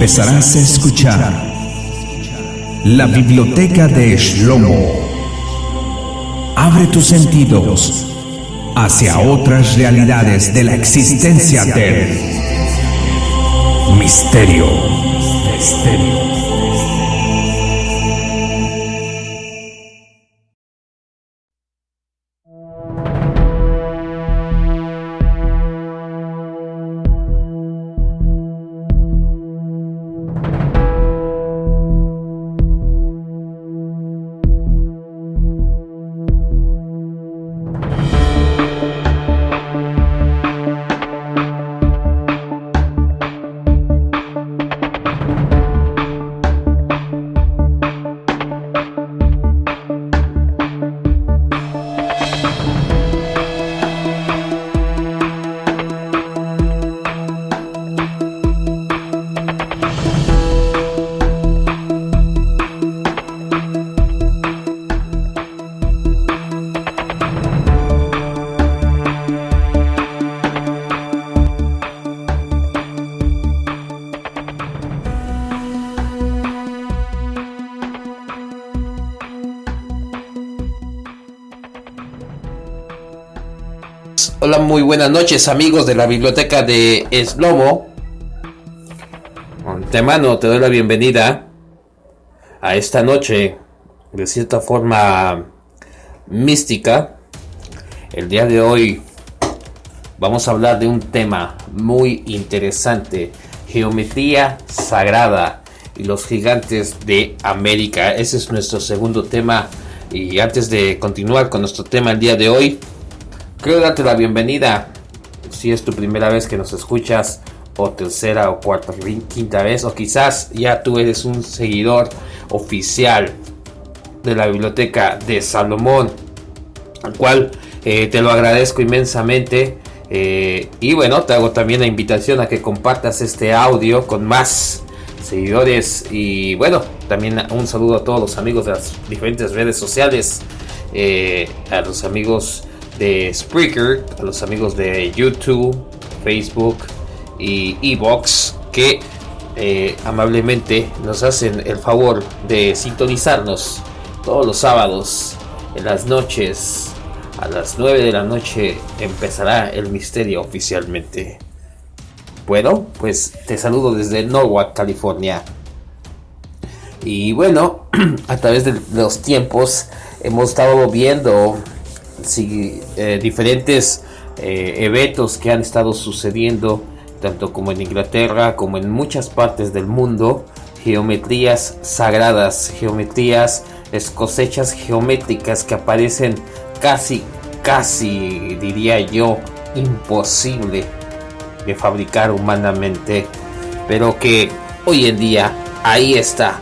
Empezarás a escuchar la biblioteca de Shlomo. Abre tus sentidos hacia otras realidades de la existencia del misterio. Hola, muy buenas noches, amigos de la biblioteca de Shlomo. De antemano te doy la bienvenida a esta noche de cierta forma mística. El día de hoy vamos a hablar de un tema muy interesante: geometría sagrada y los gigantes de América. Ese es nuestro segundo tema, y antes de continuar con nuestro tema el día de hoy, quiero darte la bienvenida. Si es tu primera vez que nos escuchas, o tercera o cuarta, quinta vez, o quizás ya tú eres un seguidor oficial de la biblioteca de Salomón, al cual te lo agradezco inmensamente. Y bueno, te hago también la invitación a que compartas este audio con más seguidores. Y bueno, también un saludo a todos los amigos de las diferentes redes sociales, a los amigos de Spreaker, a los amigos de YouTube, Facebook y Evox, que amablemente nos hacen el favor de sintonizarnos todos los sábados en las noches. A las 9 de la noche empezará el misterio oficialmente. Bueno, pues te saludo desde Norwalk, California. Y bueno, a través de los tiempos hemos estado viendo diferentes eventos que han estado sucediendo, tanto como en Inglaterra como en muchas partes del mundo. Geometrías sagradas, geometrías, cosechas geométricas que aparecen casi diría yo imposible de fabricar humanamente, pero que hoy en día ahí está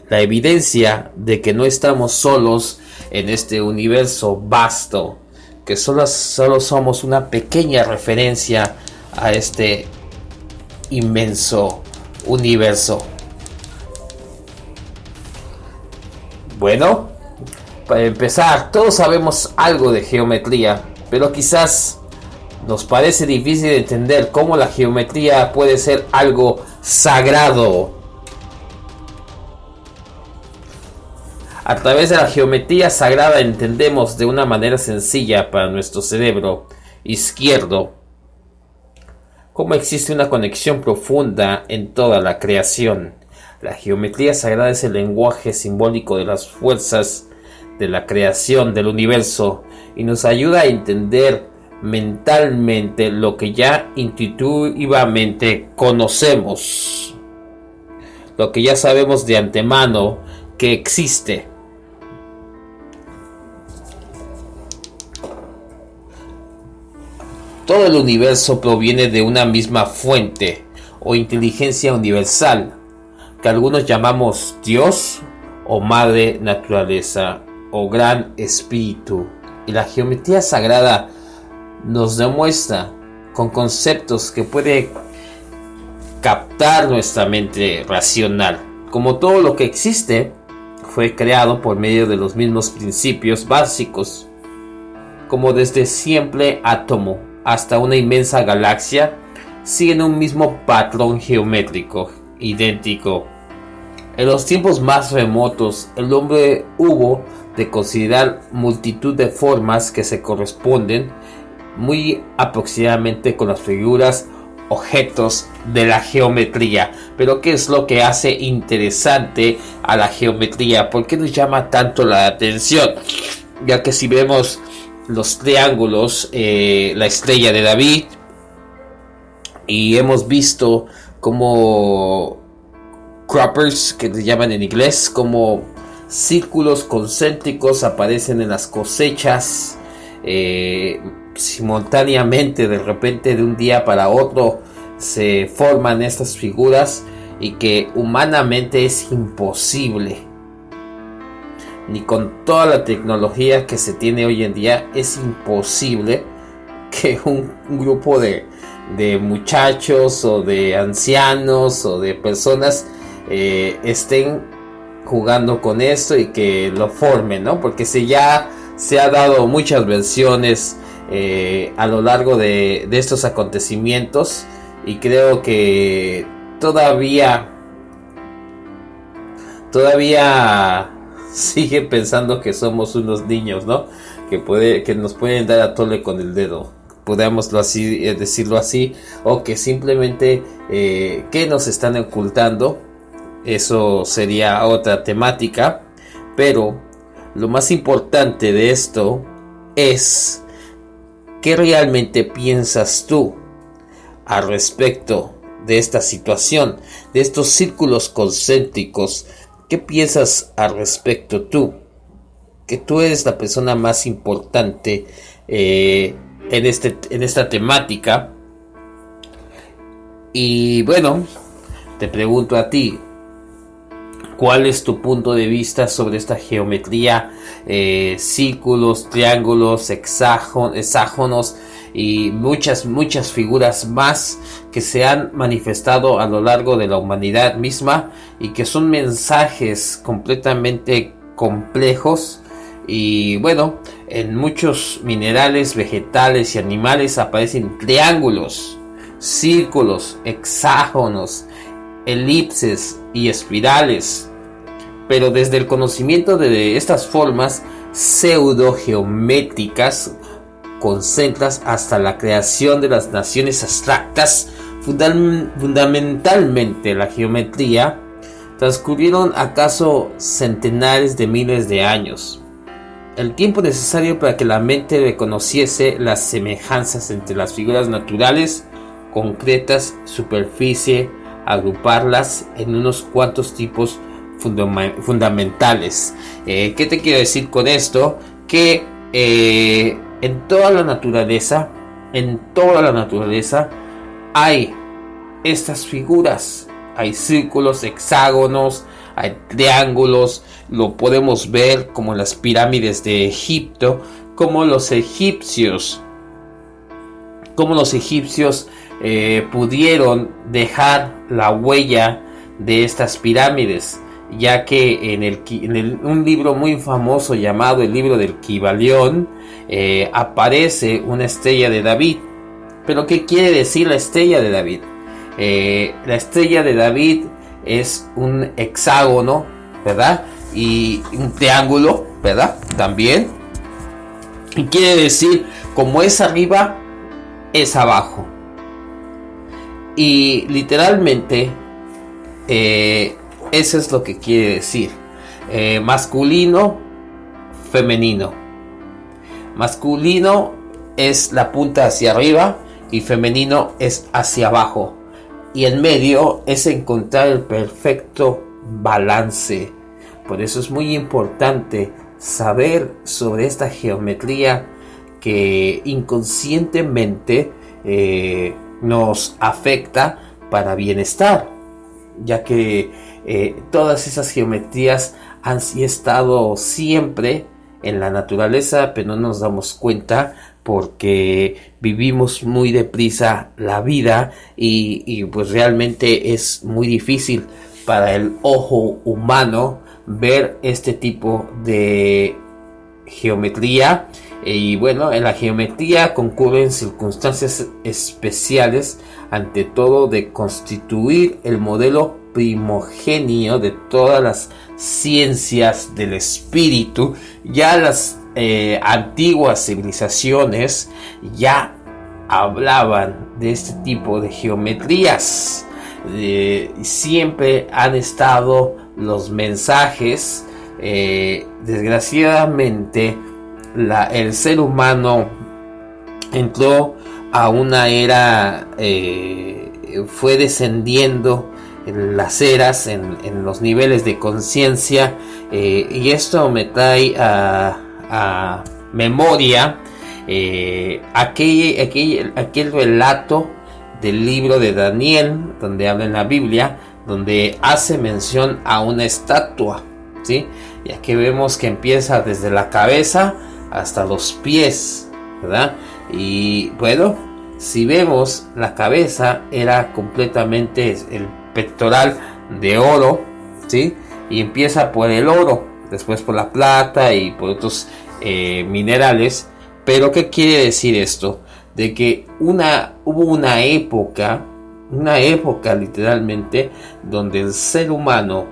la evidencia de que no estamos solos en este universo vasto, que solo somos una pequeña referencia a este inmenso universo. Bueno, para empezar, todos sabemos algo de geometría, pero quizás nos parece difícil entender cómo la geometría puede ser algo sagrado. A través de la geometría sagrada entendemos de una manera sencilla para nuestro cerebro izquierdo cómo existe una conexión profunda en toda la creación. La geometría sagrada es el lenguaje simbólico de las fuerzas de la creación del universo y nos ayuda a entender mentalmente lo que ya intuitivamente conocemos, lo que ya sabemos de antemano que existe. Todo el universo proviene de una misma fuente o inteligencia universal, que algunos llamamos Dios o Madre Naturaleza o Gran Espíritu. Y la geometría sagrada nos demuestra con conceptos que puede captar nuestra mente racional. Como todo lo que existe, fue creado por medio de los mismos principios básicos, como desde simple átomo hasta una inmensa galaxia. siguen un mismo patrón geométrico, idéntico. En los tiempos más remotos, el hombre hubo de considerar multitud de formas que se corresponden muy aproximadamente con las figuras, objetos de la geometría. Pero ¿qué es lo que hace interesante a la geometría? ¿Por qué nos llama tanto la atención? Ya que si vemos los triángulos, la estrella de David, y hemos visto como croppers, que se llaman en inglés, como círculos concéntricos aparecen en las cosechas, simultáneamente, de repente, de un día para otro se forman estas figuras, y que humanamente es imposible, ni con toda la tecnología que se tiene hoy en día, es imposible que un grupo de muchachos o de ancianos o de personas estén jugando con esto y que lo formen, ¿no? Porque ya se ha dado muchas versiones a lo largo de estos acontecimientos, y creo que todavía sigue pensando que somos unos niños, ¿no? Que nos pueden dar a tole con el dedo, podríamos así, decirlo así, o que simplemente que nos están ocultando. Eso sería otra temática, pero lo más importante de esto es ¿qué realmente piensas tú al respecto de esta situación, de estos círculos concéntricos? ¿Qué piensas al respecto tú? Que tú eres la persona más importante en esta temática. Y bueno, te pregunto a ti, ¿cuál es tu punto de vista sobre esta geometría? Círculos, triángulos, hexágonos y muchas figuras más que se han manifestado a lo largo de la humanidad misma, y que son mensajes completamente complejos. Y bueno, en muchos minerales, vegetales y animales aparecen triángulos, círculos, hexágonos, elipses y espirales. Pero desde el conocimiento de estas formas pseudo-geométricas concentras hasta la creación de las naciones abstractas, fundamentalmente la geometría, transcurrieron acaso centenares de miles de años. El tiempo necesario para que la mente reconociese las semejanzas entre las figuras naturales, concretas, superficie, agruparlas en unos cuantos tipos fundamentales. ¿Qué te quiero decir con esto? Que en toda la naturaleza hay estas figuras. Hay círculos, hexágonos, hay triángulos. Lo podemos ver como en las pirámides de Egipto, como los egipcios pudieron dejar la huella de estas pirámides, ya que en un libro muy famoso llamado el libro del Kybalión aparece una estrella de David. ¿Pero qué quiere decir la estrella de David? La estrella de David es un hexágono, ¿verdad? Y un triángulo, ¿verdad? También. Y quiere decir, como es arriba, es abajo. Y literalmente, eso es lo que quiere decir. Masculino, femenino. Masculino es la punta hacia arriba y femenino es hacia abajo. Y en medio es encontrar el perfecto balance. Por eso es muy importante saber sobre esta geometría que inconscientemente nos afecta para bienestar, ya que todas esas geometrías han estado siempre en la naturaleza, pero no nos damos cuenta porque vivimos muy deprisa la vida y pues realmente es muy difícil para el ojo humano ver este tipo de geometría Y bueno, en la geometría concurren circunstancias especiales, ante todo de constituir el modelo primogenio de todas las ciencias del espíritu. Ya las antiguas civilizaciones ya hablaban de este tipo de geometrías. Siempre han estado los mensajes. Desgraciadamente el ser humano entró a una era, fue descendiendo en las eras, en los niveles de conciencia, y esto me trae a memoria aquel relato del libro de Daniel, donde habla en la Biblia, donde hace mención a una estatua, ¿sí? Y aquí vemos que empieza desde la cabeza hasta los pies, ¿verdad? Y bueno, si vemos, la cabeza era completamente el pectoral de oro, ¿sí? Y empieza por el oro, después por la plata y por otros minerales. Pero ¿qué quiere decir esto? De que hubo una época literalmente, donde el ser humano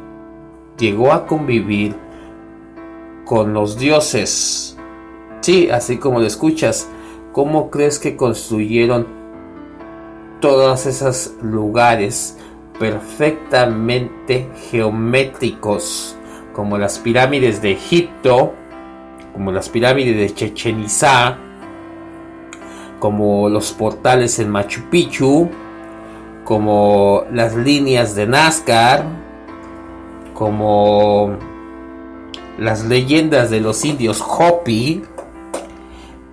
llegó a convivir con los dioses. Sí, así como lo escuchas. ¿Cómo crees que construyeron todos esos lugares perfectamente geométricos, como las pirámides de Egipto, como las pirámides de Chichén Itzá, como los portales en Machu Picchu, como las líneas de Nazca, como las leyendas de los indios Hopi,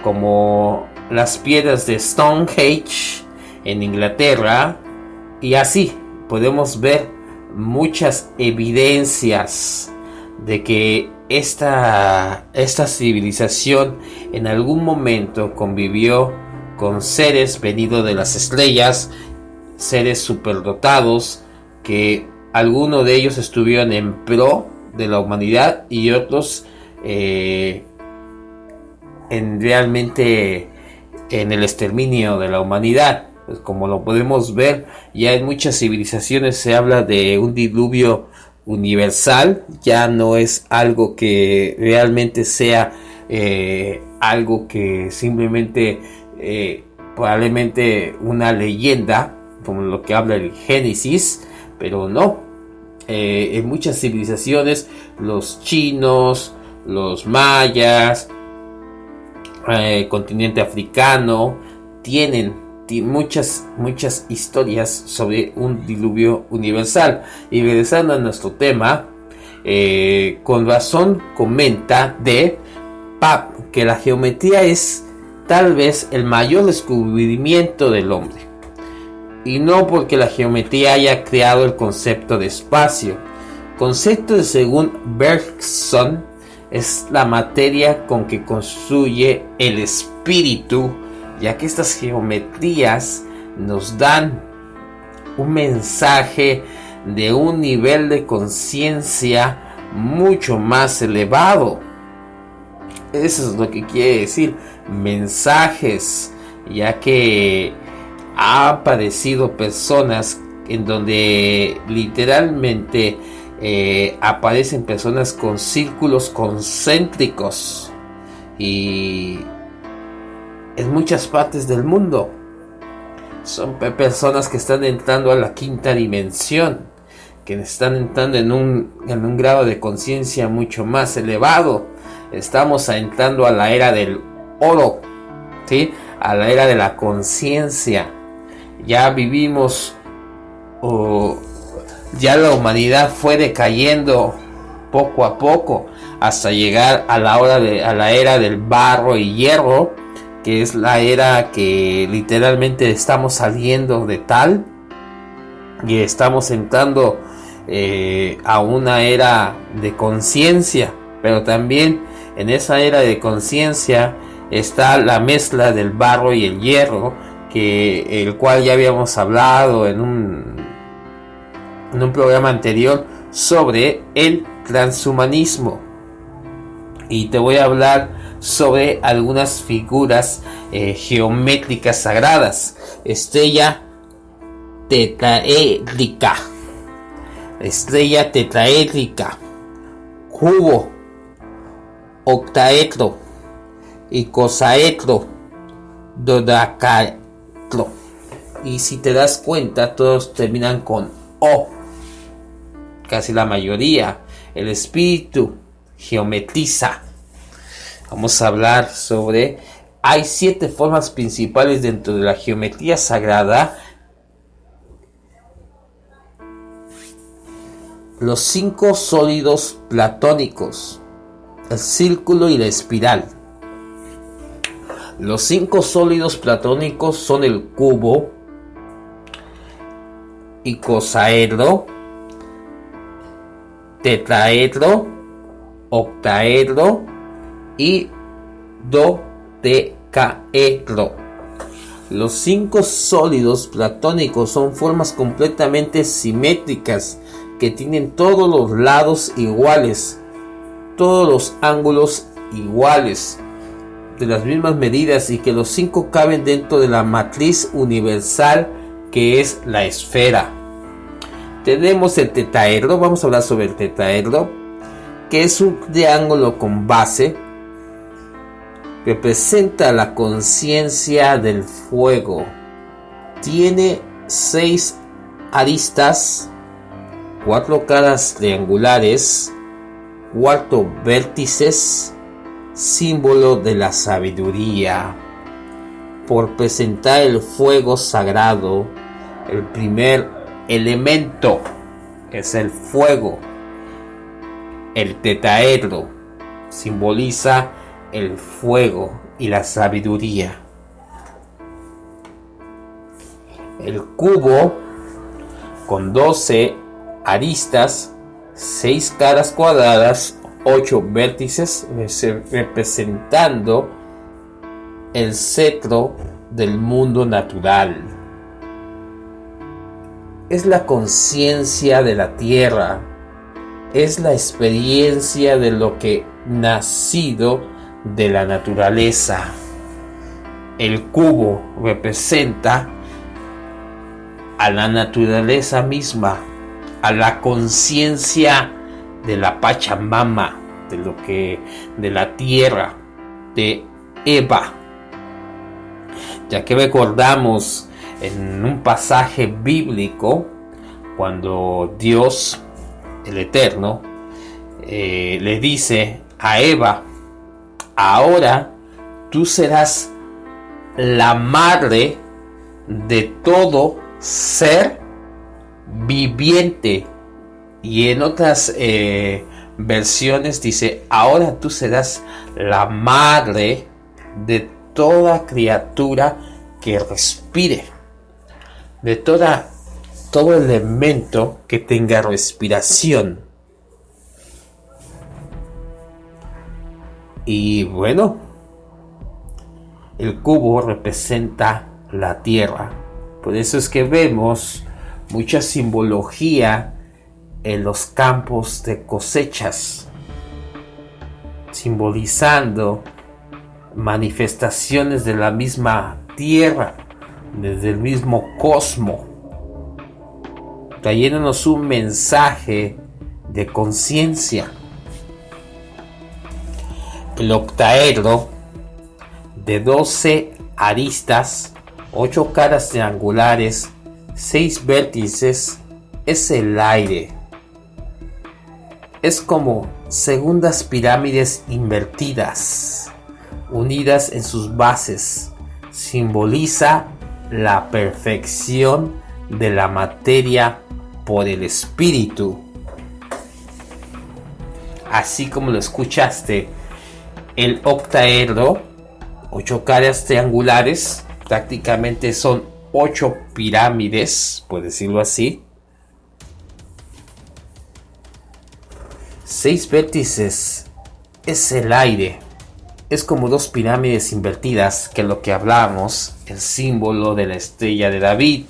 como las piedras de Stonehenge en Inglaterra? Y así podemos ver muchas evidencias de que esta civilización en algún momento convivió con seres venidos de las estrellas, seres superdotados, que algunos de ellos estuvieron en pro de la humanidad y otros realmente en el exterminio de la humanidad. Pues como lo podemos ver, ya en muchas civilizaciones se habla de un diluvio universal. Ya no es algo que realmente sea algo que simplemente probablemente una leyenda, como lo que habla el Génesis, pero no. En muchas civilizaciones, los chinos, los mayas, continente africano, tienen muchas historias sobre un diluvio universal. Y regresando a nuestro tema, con razón comenta de Pap que la geometría es tal vez el mayor descubrimiento del hombre, y no porque la geometría haya creado el concepto de espacio. Concepto de, según Bergson, es la materia con que construye el espíritu, ya que estas geometrías nos dan un mensaje de un nivel de conciencia mucho más elevado. Eso es lo que quiere decir mensajes, ya que ha aparecido personas en donde literalmente aparecen personas con círculos concéntricos, y en muchas partes del mundo son personas que están entrando a la quinta dimensión, que están entrando en un grado de conciencia mucho más elevado. Estamos entrando a la era del oro, ¿sí? A la era de la conciencia. Ya vivimos, ya la humanidad fue decayendo poco a poco hasta llegar a la era del barro y hierro, que es la era que literalmente estamos saliendo de tal, y estamos entrando a una era de conciencia. Pero también en esa era de conciencia está la mezcla del barro y el hierro, el cual ya habíamos hablado en un programa anterior sobre el transhumanismo. Y te voy a hablar sobre algunas figuras geométricas sagradas. Estrella tetraédrica, cubo, octaedro, icosaedro, dodecaedro. Y si te das cuenta, todos terminan con O, casi la mayoría. El espíritu geometriza. Vamos a hablar sobre... Hay 7 formas principales dentro de la geometría sagrada. Los 5 sólidos platónicos, el círculo y la espiral. Los 5 sólidos platónicos son el cubo, icosaedro, tetraedro, octaedro y dodecaedro. Los 5 sólidos platónicos son formas completamente simétricas que tienen todos los lados iguales, todos los ángulos iguales, de las mismas medidas, y que los 5 caben dentro de la matriz universal que es la esfera. Tenemos el tetraedro. Vamos a hablar sobre el tetraedro, que es un triángulo con base. Representa la conciencia del fuego. Tiene 6 aristas, 4 caras triangulares, 4 vértices, símbolo de la sabiduría. Por presentar el fuego sagrado, el primer elemento es el fuego. El tetraedro simboliza el fuego y la sabiduría. El cubo, con 12 aristas, 6 caras cuadradas, 8 vértices, representando el cetro del mundo natural. Es la conciencia de la tierra, es la experiencia de lo que nacido de la naturaleza. El cubo representa a la naturaleza misma, a la conciencia de la Pachamama, de la tierra, de Eva. Ya que recordamos en un pasaje bíblico, cuando Dios, el Eterno, le dice a Eva: ahora tú serás la madre de todo ser viviente. Y en otras versiones dice: ahora tú serás la madre de toda criatura que respire, de todo elemento que tenga respiración. Y bueno, el cubo representa la tierra. Por eso es que vemos mucha simbología en los campos de cosechas, simbolizando manifestaciones de la misma tierra, desde el mismo cosmos, trayéndonos un mensaje de conciencia. El octaedro, de 12 aristas, 8 caras triangulares, 6 vértices, es el aire. Es como segundas pirámides invertidas, unidas en sus bases. Simboliza la perfección de la materia por el espíritu. Así como lo escuchaste, el octaedro, 8 caras triangulares, prácticamente son 8 pirámides, por decirlo así. 6 vértices es el aire. Es como 2 pirámides invertidas, que es lo que hablamos, el símbolo de la estrella de David,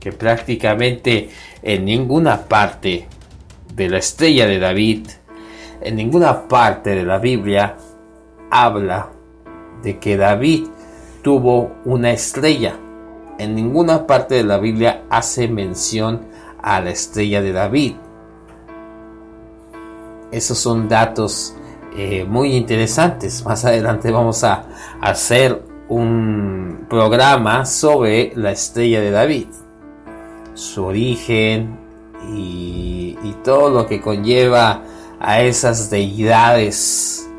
que prácticamente en ninguna parte de la estrella de David, en ninguna parte de la Biblia, habla de que David tuvo una estrella. En ninguna parte de la Biblia hace mención a la estrella de David. Esos son datos muy interesantes. Más adelante vamos a hacer un programa sobre la estrella de David, su origen y todo lo que conlleva a esas deidades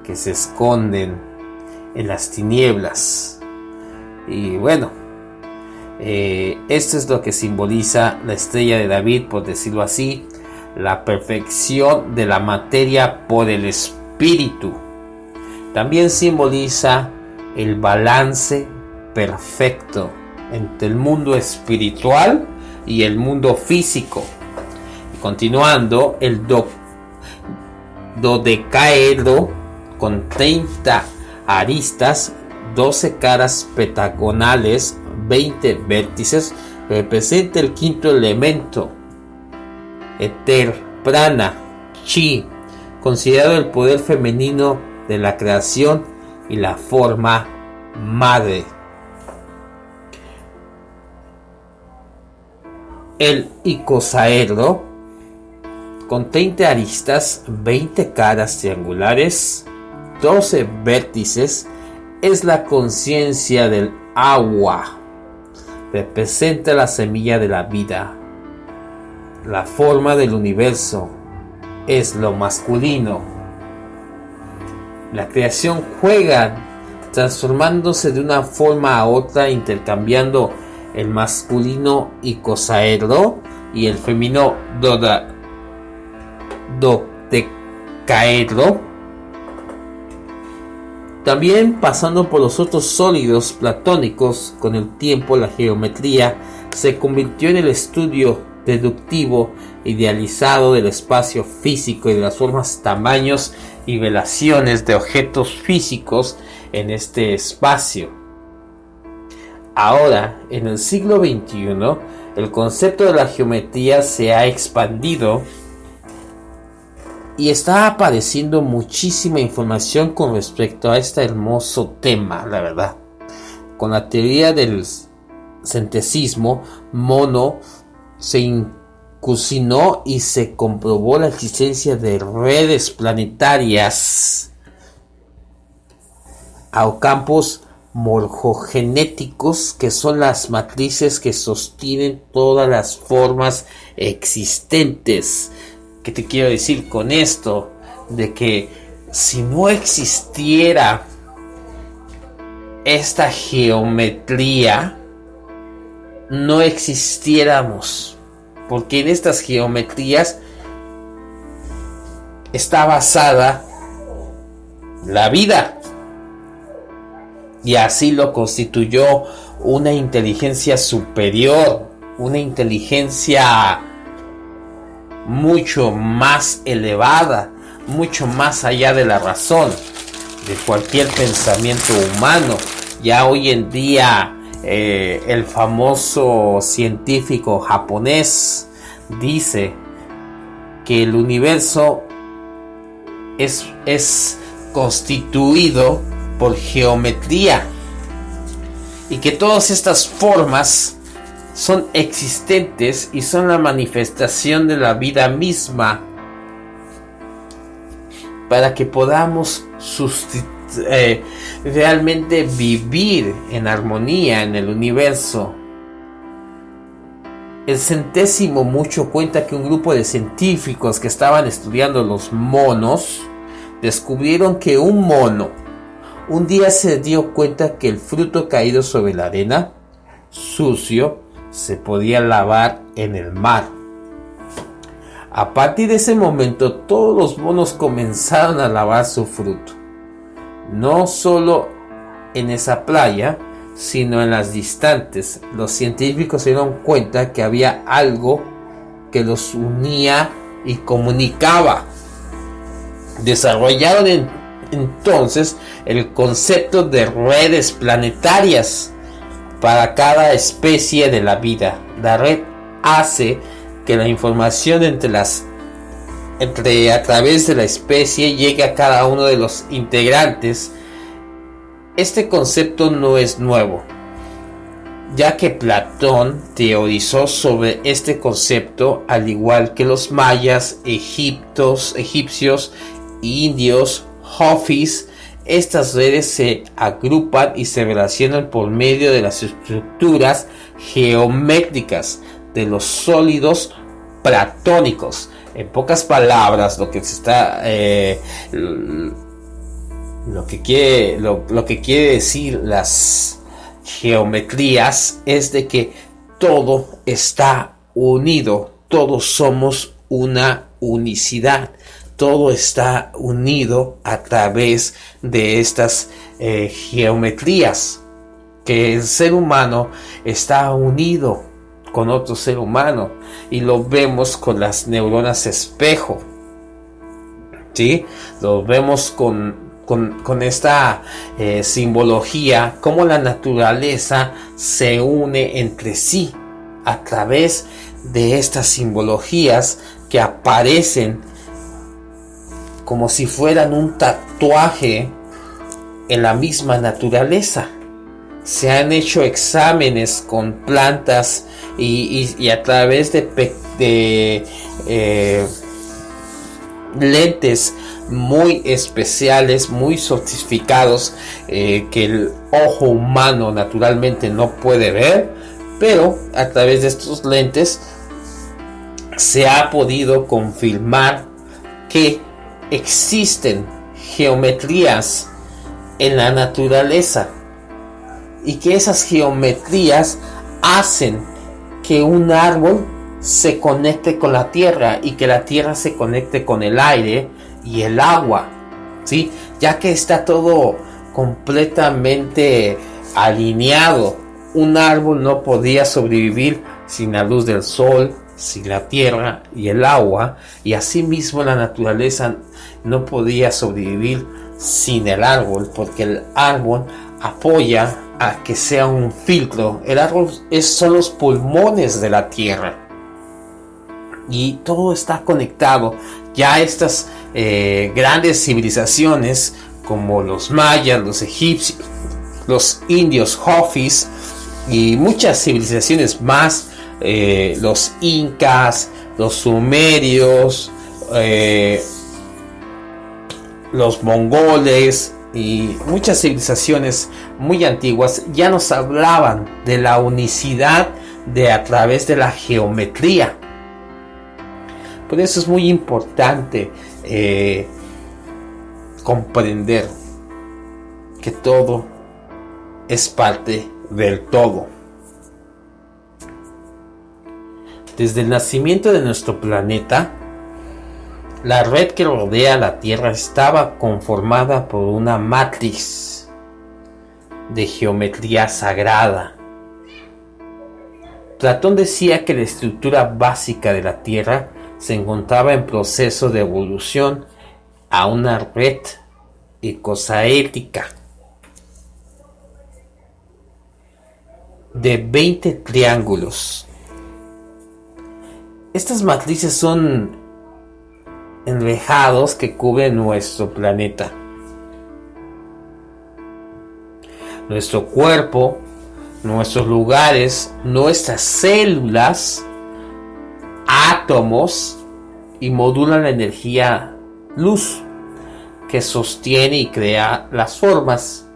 que se esconden en las tinieblas. Y bueno, esto es lo que simboliza la estrella de David, por decirlo así, la perfección de la materia por el espíritu. También simboliza el balance perfecto entre el mundo espiritual y el mundo físico. Y continuando, el dodecaedro con 30 aristas, 12 caras pentagonales, 20 vértices, representa el quinto elemento, éter, prana, chi, considerado el poder femenino de la creación y la forma madre. El icosaedro, con 30 aristas, 20 caras triangulares, 12 vértices, es la conciencia del agua. Representa la semilla de la vida. La forma del universo es lo masculino. La creación juega transformándose de una forma a otra, intercambiando el masculino icosaedro y el femenino dodecaedro. También pasando por los otros sólidos platónicos. Con el tiempo, la geometría se convirtió en el estudio deductivo idealizado del espacio físico y de las formas, tamaños y relaciones de objetos físicos en este espacio. Ahora, en el siglo XXI, el concepto de la geometría se ha expandido y está apareciendo muchísima información con respecto a este hermoso tema, la verdad. Con la teoría del centesismo mono se incursionó y se comprobó la existencia de redes planetarias o campos morfogenéticos, que son las matrices que sostienen todas las formas existentes. ¿Qué te quiero decir con esto? De que si no existiera esta geometría, no existiéramos, porque en estas geometrías está basada la vida, y así lo constituyó una inteligencia superior, una inteligencia mucho más elevada, mucho más allá de la razón, de cualquier pensamiento humano. Ya hoy en día el famoso científico japonés dice que el universo es constituido por geometría y que todas estas formas son existentes y son la manifestación de la vida misma, para que podamos realmente vivir en armonía en el universo. El centésimo mucho cuenta que un grupo de científicos que estaban estudiando los monos descubrieron que un mono un día se dio cuenta que el fruto caído sobre la arena, sucio, se podía lavar en el mar. A partir de ese momento, todos los monos comenzaron a lavar su fruto. No solo en esa playa, sino en las distantes. Los científicos se dieron cuenta que había algo que los unía y comunicaba. Desarrollaron entonces el concepto de redes planetarias para cada especie de la vida. La red hace que la información entre las a través de la especie llegue a cada uno de los integrantes. Este concepto no es nuevo, ya que Platón teorizó sobre este concepto, al igual que los mayas, egipcios, indios, hofis. Estas redes se agrupan y se relacionan por medio de las estructuras geométricas de los sólidos platónicos. En pocas palabras, lo que quiere decir las geometrías es de que todo está unido, todos somos una unicidad, todo está unido a través de estas geometrías, que el ser humano está unido con otro ser humano, y lo vemos con las neuronas espejo, ¿sí? Lo vemos con esta simbología, cómo la naturaleza se une entre sí a través de estas simbologías que aparecen como si fueran un tatuaje en la misma naturaleza. Se han hecho exámenes con plantas y a través de lentes muy especiales, muy sofisticados, que el ojo humano naturalmente no puede ver, pero a través de estos lentes se ha podido confirmar que existen geometrías en la naturaleza y que esas geometrías hacen que un árbol se conecte con la tierra y que la tierra se conecte con el aire y el agua, ¿sí? Ya que está todo completamente alineado. Un árbol no podía sobrevivir sin la luz del sol, sin la tierra y el agua, y asimismo la naturaleza no podía sobrevivir sin el árbol, porque el árbol apoya a que sea un filtro. El árbol son los pulmones de la tierra y todo está conectado. Ya estas grandes civilizaciones como los mayas, los egipcios, los indios, hofis y muchas civilizaciones más, los incas, los sumerios, los mongoles y muchas civilizaciones muy antiguas ya nos hablaban de la unicidad a través de la geometría. Por eso es muy importante comprender que todo es parte del todo. Desde el nacimiento de nuestro planeta, la red que rodea la Tierra estaba conformada por una matriz de geometría sagrada. Platón decía que la estructura básica de la Tierra se encontraba en proceso de evolución a una red icosaédrica de 20 triángulos. Estas matrices son enrejados que cubren nuestro planeta. Nuestro cuerpo, nuestros lugares, nuestras células, átomos, y modulan la energía luz que sostiene y crea las formas.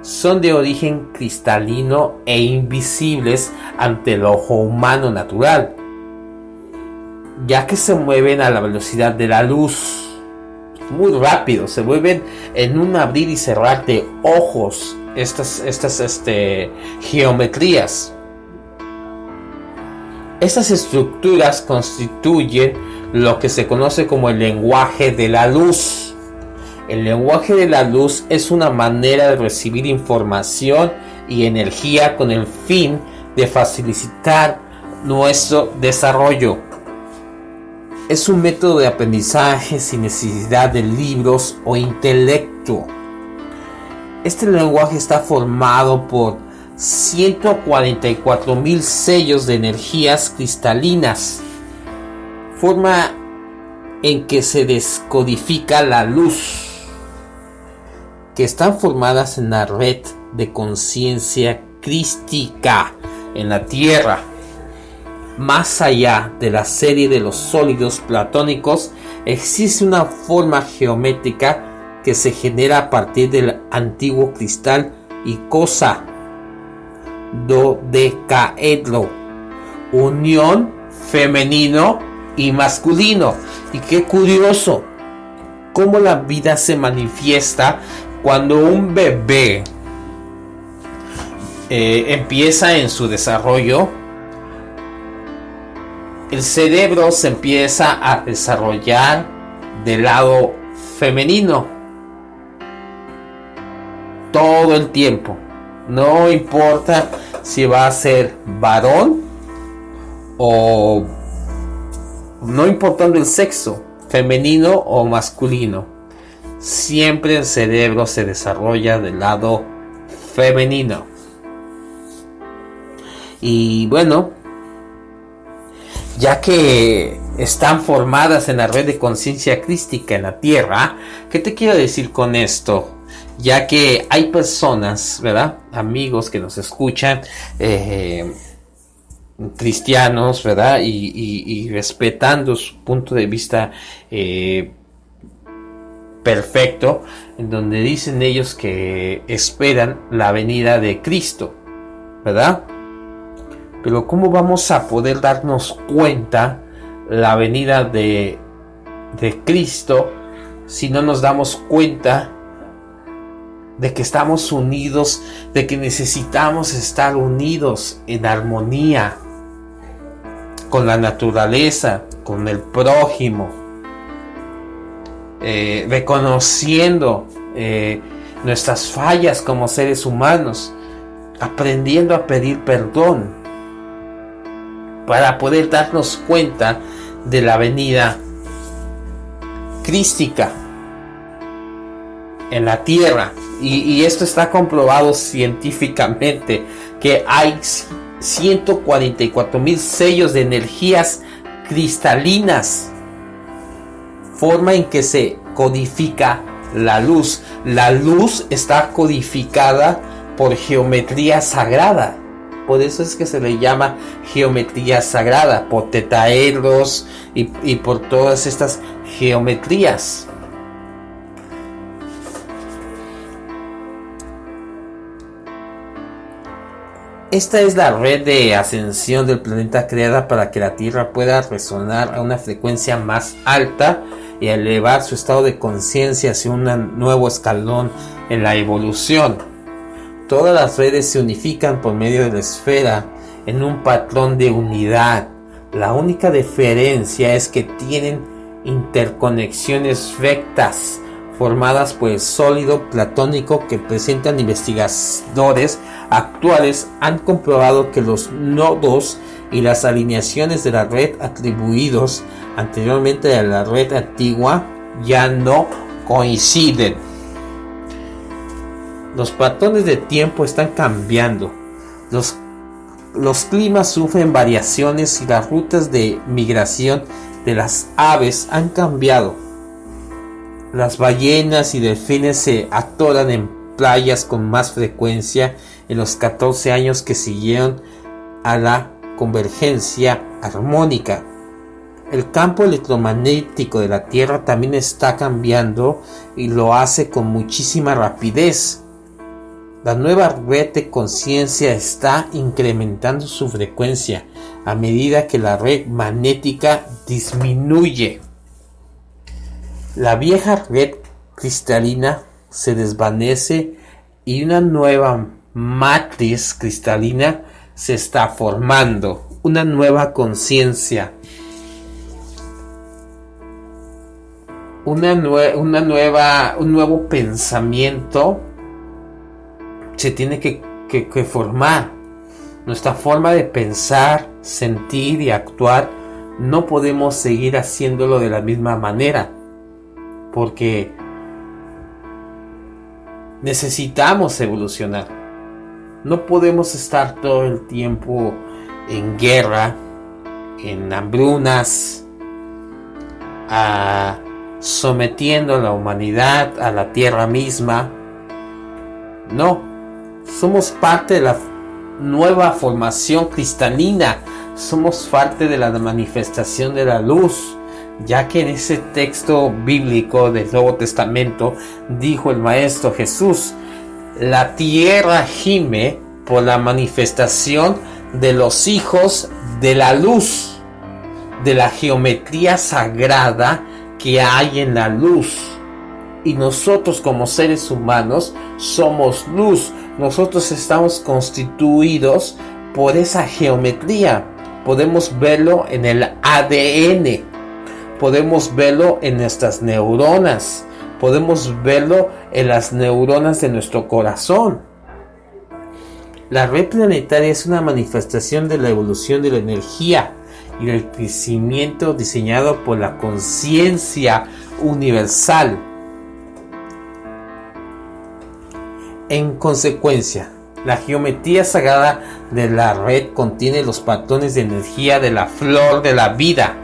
Son de origen cristalino e invisibles ante el ojo humano natural, ya que se mueven a la velocidad de la luz, muy rápido, se mueven en un abrir y cerrar de ojos estas geometrías. Estas estructuras constituyen lo que se conoce como el lenguaje de la luz. El lenguaje de la luz es una manera de recibir información y energía con el fin de facilitar nuestro desarrollo. Es un método de aprendizaje sin necesidad de libros o intelecto. Este lenguaje está formado por 144,000 sellos de energías cristalinas. Forma en que se descodifica la luz, que están formadas en la red de conciencia crística en la Tierra. Más allá de la serie de los sólidos platónicos, existe una forma geométrica que se genera a partir del antiguo cristal icosa dodecaedro, unión femenino y masculino. Y qué curioso cómo la vida se manifiesta cuando un bebé empieza en su desarrollo. El cerebro se empieza a desarrollar del lado femenino todo el tiempo. No importa si va a ser varón o no importando el sexo, femenino o masculino, siempre el cerebro se desarrolla del lado femenino. Y bueno, ya que están formadas en la red de conciencia crística en la Tierra, ¿qué te quiero decir con esto? Ya que hay personas, ¿verdad? Amigos que nos escuchan, cristianos, ¿verdad? Y respetando su punto de vista perfecto, en donde dicen ellos que esperan la venida de Cristo, ¿verdad? Pero ¿cómo vamos a poder darnos cuenta la venida de Cristo si no nos damos cuenta de que estamos unidos, de que necesitamos estar unidos en armonía con la naturaleza, con el prójimo, reconociendo nuestras fallas como seres humanos, aprendiendo a pedir perdón para poder darnos cuenta de la venida crística en la Tierra? Y esto está comprobado científicamente, que hay 144,000 sellos de energías cristalinas, forma en que se codifica la luz. La luz está codificada por geometría sagrada, por eso es que se le llama geometría sagrada, por tetaedros y por todas estas geometrías. Esta es la red de ascensión del planeta creada para que la Tierra pueda resonar a una frecuencia más alta y elevar su estado de conciencia hacia un nuevo escalón en la evolución. Todas las redes se unifican por medio de la esfera en un patrón de unidad. La única diferencia es que tienen interconexiones rectas formadas por el sólido platónico que presentan investigadores actuales. Han comprobado que los nodos y las alineaciones de la red atribuidos anteriormente a la red antigua ya no coinciden. Los patrones de tiempo están cambiando. Los climas sufren variaciones y las rutas de migración de las aves han cambiado. Las ballenas y delfines se atoran en playas con más frecuencia en los 14 años que siguieron a la convergencia armónica. El campo electromagnético de la Tierra también está cambiando y lo hace con muchísima rapidez. La nueva red de conciencia está incrementando su frecuencia a medida que la red magnética disminuye. La vieja red cristalina se desvanece y una nueva matriz cristalina se está formando, una nueva conciencia, un nuevo pensamiento se tiene que formar. Nuestra forma de pensar, sentir y actuar no podemos seguir haciéndolo de la misma manera, porque necesitamos evolucionar. No podemos estar todo el tiempo en guerra, en hambrunas, sometiendo a la humanidad a la tierra misma. No, somos parte de la nueva formación cristalina, somos parte de la manifestación de la luz, ya que en ese texto bíblico del Nuevo Testamento dijo el Maestro Jesús: la tierra gime por la manifestación de los hijos de la luz, de la geometría sagrada que hay en la luz. Y nosotros como seres humanos somos luz. Nosotros estamos constituidos por esa geometría. Podemos verlo en el ADN, podemos verlo en nuestras neuronas, podemos verlo en las neuronas de nuestro corazón. La red planetaria es una manifestación de la evolución de la energía y del crecimiento diseñado por la conciencia universal. En consecuencia, la geometría sagrada de la red contiene los patrones de energía de la flor de la vida,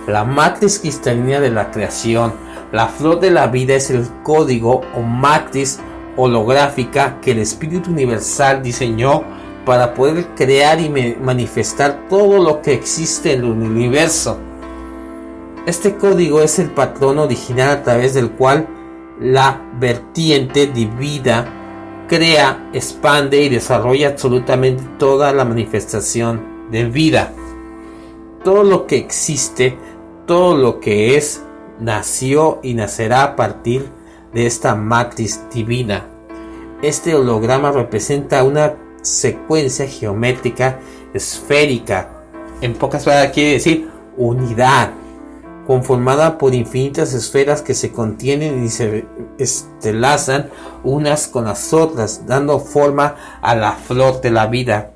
la matriz cristalina de la creación. La flor de la vida es el código o matriz holográfica que el Espíritu Universal diseñó para poder crear y manifestar todo lo que existe en el universo. Este código es el patrón original a través del cual la vertiente divina crea, expande y desarrolla absolutamente toda la manifestación de vida. Todo lo que existe, todo lo que es, nació y nacerá a partir de esta matriz divina. Este holograma representa una secuencia geométrica esférica. En pocas palabras quiere decir unidad, conformada por infinitas esferas que se contienen y se entrelazan unas con las otras, dando forma a la flor de la vida.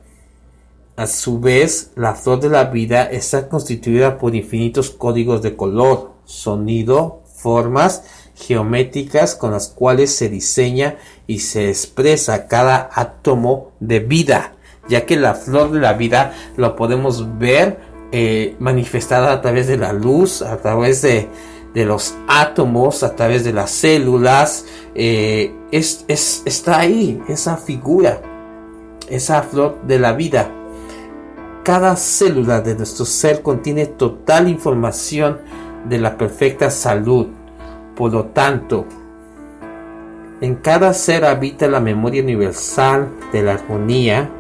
A su vez, la flor de la vida está constituida por infinitos códigos de color, sonido, formas geométricas con las cuales se diseña y se expresa cada átomo de vida, ya que la flor de la vida lo podemos ver manifestada a través de la luz, a través de los átomos, a través de las células. Está ahí esa figura, esa flor de la vida. Cada célula de nuestro ser contiene total información de la perfecta salud. Por lo tanto, en cada ser habita la memoria universal de la armonía,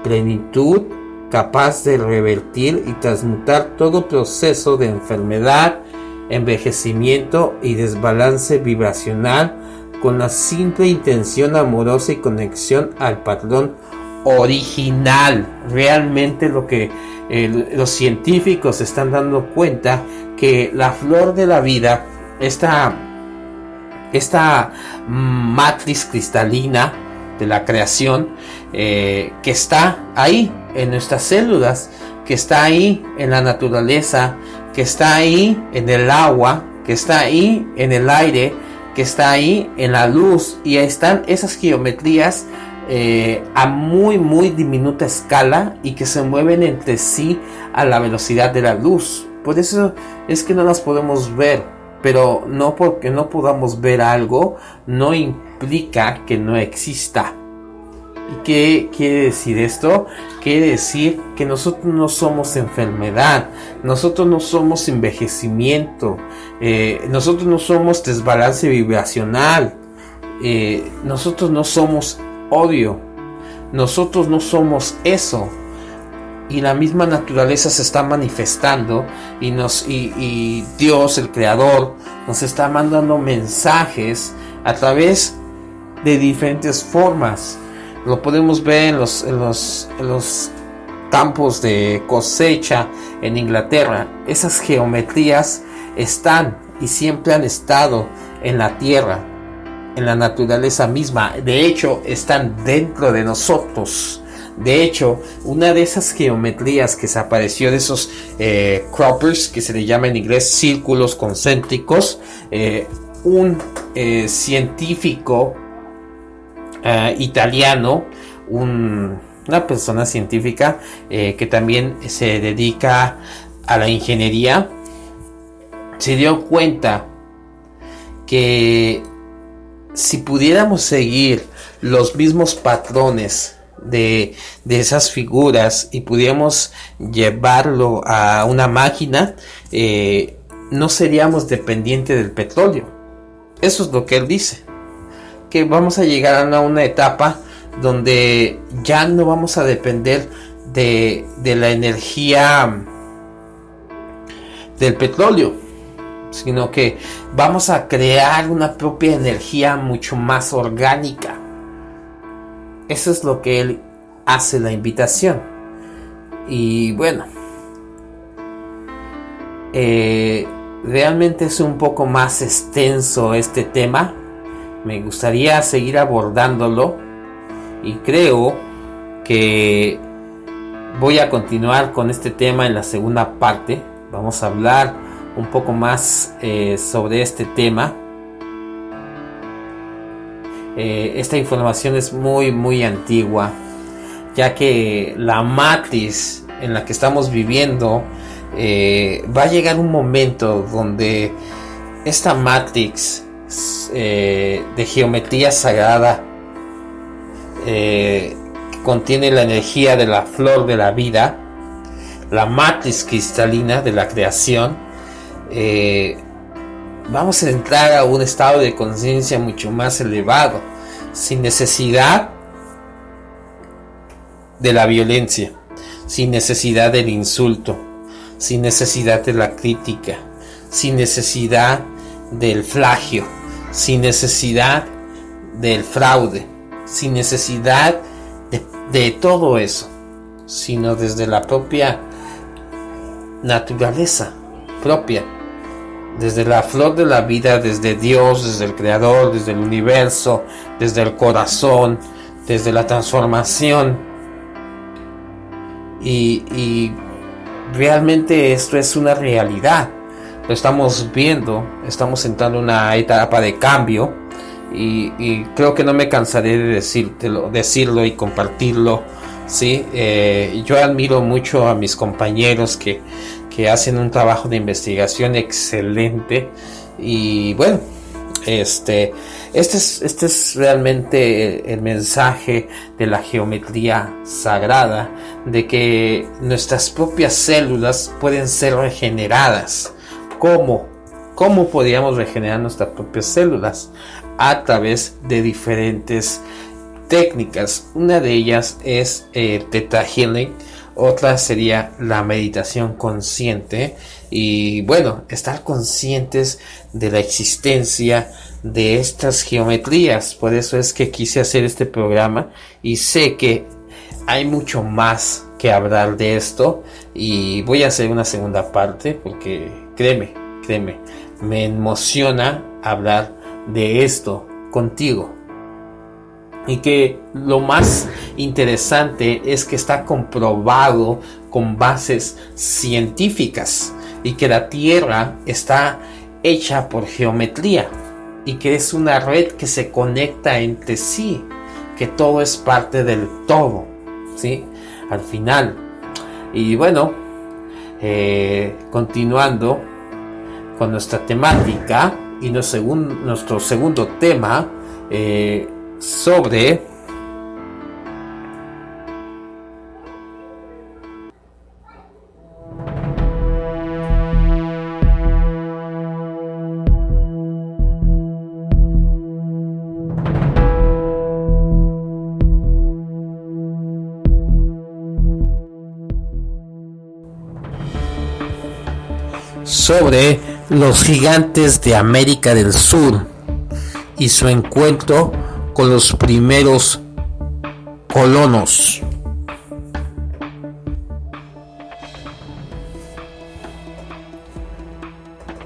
plenitud, capaz de revertir y transmutar todo proceso de enfermedad, envejecimiento y desbalance vibracional con la simple intención amorosa y conexión al patrón original. Realmente lo que los científicos se están dando cuenta, que la flor de la vida, esta matriz cristalina de la creación, que está ahí en nuestras células, que está ahí en la naturaleza, que está ahí en el agua, que está ahí en el aire, que está ahí en la luz, y ahí están esas geometrías a muy diminuta escala y que se mueven entre sí a la velocidad de la luz. Por eso es que no las podemos ver, pero no porque no podamos ver algo no implica que no exista. ¿Y qué quiere decir esto? Quiere decir que nosotros no somos enfermedad, nosotros no somos envejecimiento, nosotros no somos desbalance vibracional, nosotros no somos odio, nosotros no somos eso. Y la misma naturaleza se está manifestando y Dios, el Creador, nos está mandando mensajes a través de diferentes formas. Lo podemos ver en los campos de cosecha en Inglaterra. Esas geometrías están y siempre han estado en la tierra, en la naturaleza misma. De hecho, están dentro de nosotros. De hecho, una de esas geometrías que se apareció, de esos croppers, que se le llama en inglés círculos concéntricos, un científico italiano, una persona científica que también se dedica a la ingeniería, se dio cuenta que si pudiéramos seguir los mismos patrones de esas figuras y pudiéramos llevarlo a una máquina, no seríamos dependientes del petróleo. Eso es lo que él dice, que vamos a llegar a una etapa donde ya no vamos a depender de la energía del petróleo, sino que vamos a crear una propia energía mucho más orgánica. Eso es lo que él hace la invitación. Y bueno, realmente es un poco más extenso este tema. Me gustaría seguir abordándolo y creo que voy a continuar con este tema en la segunda parte. Vamos a hablar un poco más sobre este tema. Esta información es muy antigua, ya que la matriz en la que estamos viviendo va a llegar un momento donde esta matrix de geometría sagrada que contiene la energía de la flor de la vida, la matriz cristalina de la creación, vamos a entrar a un estado de conciencia mucho más elevado, sin necesidad de la violencia, sin necesidad del insulto, sin necesidad de la crítica, sin necesidad del flagio, sin necesidad del fraude, sin necesidad de todo eso, sino desde la propia naturaleza propia, desde la flor de la vida, desde Dios, desde el Creador, desde el universo, desde el corazón, desde la transformación. Y realmente esto es una realidad. Lo estamos viendo, estamos entrando en una etapa de cambio y creo que no me cansaré de decirlo y compartirlo, ¿sí? Yo admiro mucho a mis compañeros que hacen un trabajo de investigación excelente y bueno, este es realmente el mensaje de la geometría sagrada, de que nuestras propias células pueden ser regeneradas. ¿Cómo podríamos regenerar nuestras propias células? A través de diferentes técnicas. Una de ellas es Theta Healing, otra sería la meditación consciente y bueno, estar conscientes de la existencia de estas geometrías. Por eso es que quise hacer este programa y sé que hay mucho más que hablar de esto y voy a hacer una segunda parte porque créeme, me emociona hablar de esto contigo. Y que lo más interesante es que está comprobado con bases científicas y que la Tierra está hecha por geometría y que es una red que se conecta entre sí, que todo es parte del todo, ¿sí? Al final. Y bueno, continuando con nuestra temática y nuestro segundo tema, sobre los gigantes de América del Sur y su encuentro con los primeros colonos.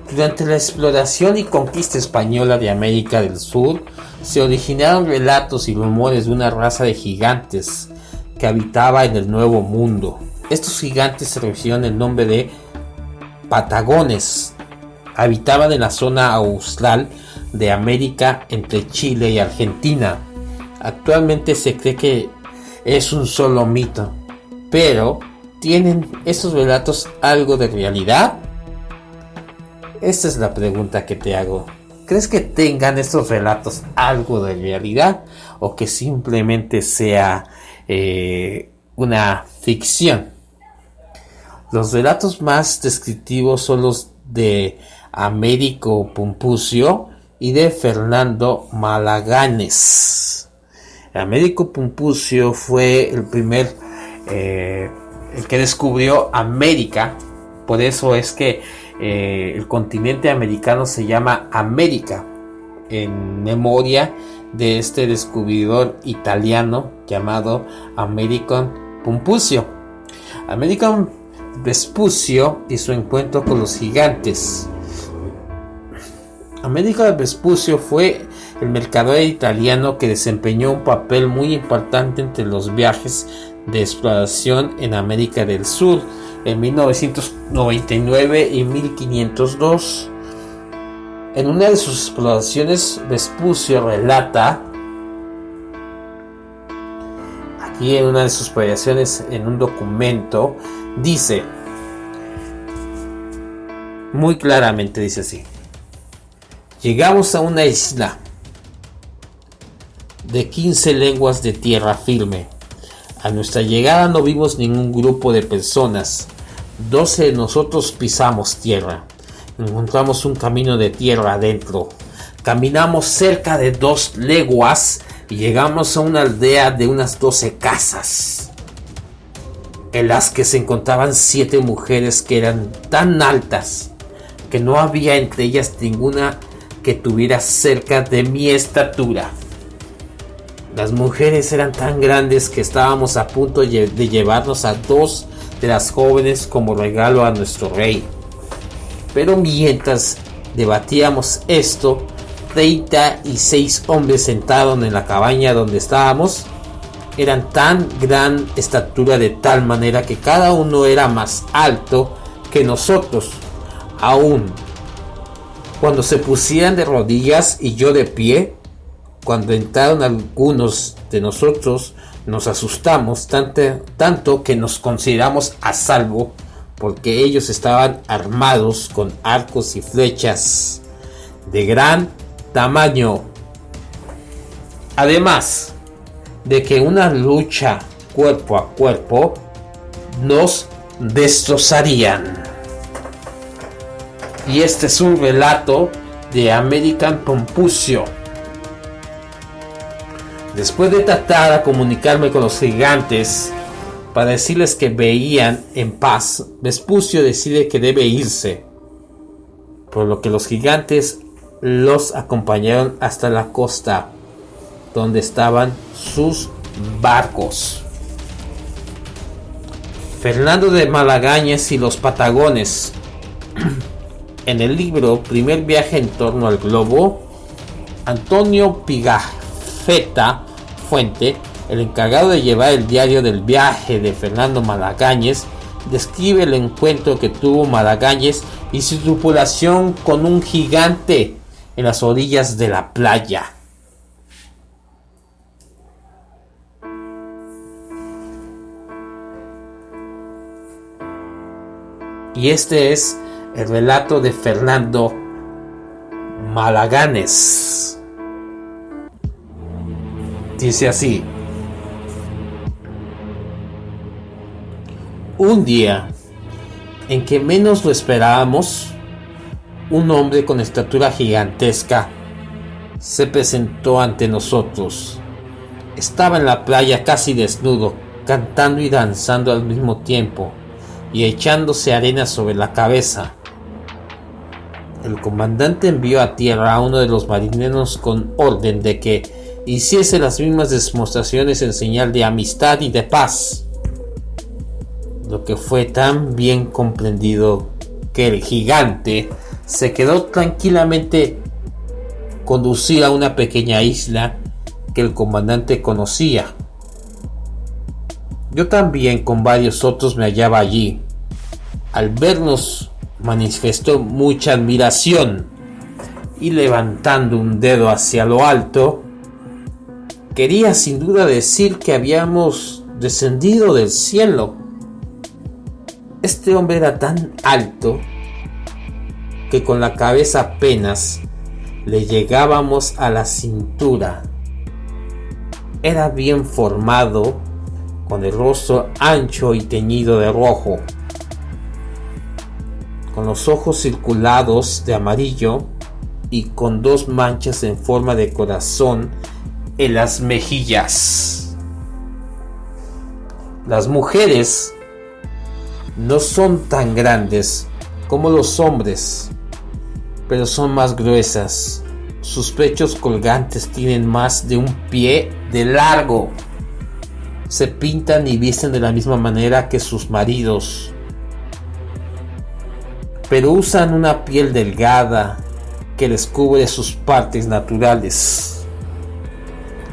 Durante la exploración y conquista española de América del Sur, se originaron relatos y rumores de una raza de gigantes que habitaba en el Nuevo Mundo. Estos gigantes se recibieron el nombre de Patagones. Habitaban en la zona austral de América entre Chile y Argentina. Actualmente se cree que es un solo mito, pero ¿tienen estos relatos algo de realidad? Esta es la pregunta que te hago. ¿Crees que tengan estos relatos algo de realidad o que simplemente sea una ficción? Los relatos más descriptivos son los de Américo Pumpucio y de Fernando Malaganes. Américo Pumpucio fue el que descubrió América. Por eso es que el continente americano se llama América, en memoria de este descubridor italiano llamado Américo Pumpucio. Américo Vespucio y su encuentro con los gigantes. Américo Vespucio fue el mercader italiano que desempeñó un papel muy importante entre los viajes de exploración en América del Sur en 1999 y 1502. En una de sus exploraciones, Vespucio relata, aquí en una de sus exploraciones en un documento, dice, muy claramente dice así: llegamos a una isla de 15 leguas de tierra firme. A nuestra llegada no vimos ningún grupo de personas. 12 de nosotros pisamos tierra. Encontramos un camino de tierra adentro. Caminamos cerca de 2 leguas y llegamos a una aldea de unas 12 casas, en las que se encontraban 7 mujeres que eran tan altas que no había entre ellas ninguna que tuviera cerca de mi estatura. Las mujeres eran tan grandes que estábamos a punto de llevarnos a 2 de las jóvenes como regalo a nuestro rey. Pero mientras debatíamos esto, 36 hombres sentados en la cabaña donde estábamos eran tan gran estatura, de tal manera que cada uno era más alto que nosotros. Aún cuando se pusieran de rodillas y yo de pie, cuando entraron algunos de nosotros, nos asustamos tanto que nos consideramos a salvo, porque ellos estaban armados con arcos y flechas de gran tamaño. Además de que una lucha cuerpo a cuerpo nos destrozarían. Y este es un relato de Américo Pumpucio. Después de tratar de comunicarme con los gigantes para decirles que veían en paz, Vespucio decide que debe irse, por lo que los gigantes los acompañaron hasta la costa, donde estaban sus barcos. Fernando de Malagañes y los Patagones. En el libro Primer viaje en torno al globo, Antonio Pigafetta Fuente, el encargado de llevar el diario del viaje de Fernando Malagañes, describe el encuentro que tuvo Malagañes y su tripulación con un gigante en las orillas de la playa. Y este es el relato de Fernando Malaganes. Dice así: un día en que menos lo esperábamos, un hombre con estatura gigantesca se presentó ante nosotros. Estaba en la playa casi desnudo, cantando y danzando al mismo tiempo y echándose arena sobre la cabeza. El comandante envió a tierra a uno de los marineros con orden de que hiciese las mismas demostraciones en señal de amistad y de paz, lo que fue tan bien comprendido que el gigante se quedó tranquilamente conducido a una pequeña isla que el comandante conocía. Yo también con varios otros me hallaba allí. Al vernos manifestó mucha admiración y, levantando un dedo hacia lo alto, quería sin duda decir que habíamos descendido del cielo. Este hombre era tan alto que con la cabeza apenas le llegábamos a la cintura. Era bien formado, con el rostro ancho y teñido de rojo, con los ojos circulados de amarillo y con 2 manchas en forma de corazón en las mejillas. Las mujeres no son tan grandes como los hombres, pero son más gruesas. Sus pechos colgantes tienen más de 1 pie de largo. Se pintan y visten de la misma manera que sus maridos, pero usan una piel delgada que les cubre sus partes naturales.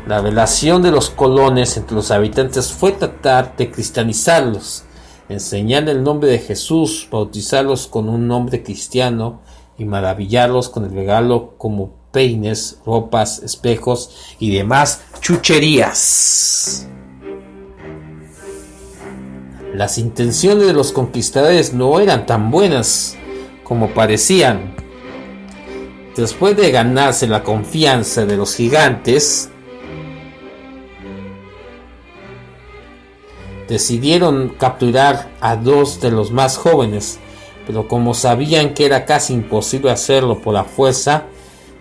La relación de los colones entre los habitantes fue tratar de cristianizarlos, enseñar el nombre de Jesús, bautizarlos con un nombre cristiano y maravillarlos con el regalo como peines, ropas, espejos y demás chucherías. Las intenciones de los conquistadores no eran tan buenas como parecían. Después de ganarse la confianza de los gigantes, decidieron capturar a 2 de los más jóvenes, pero como sabían que era casi imposible hacerlo por la fuerza,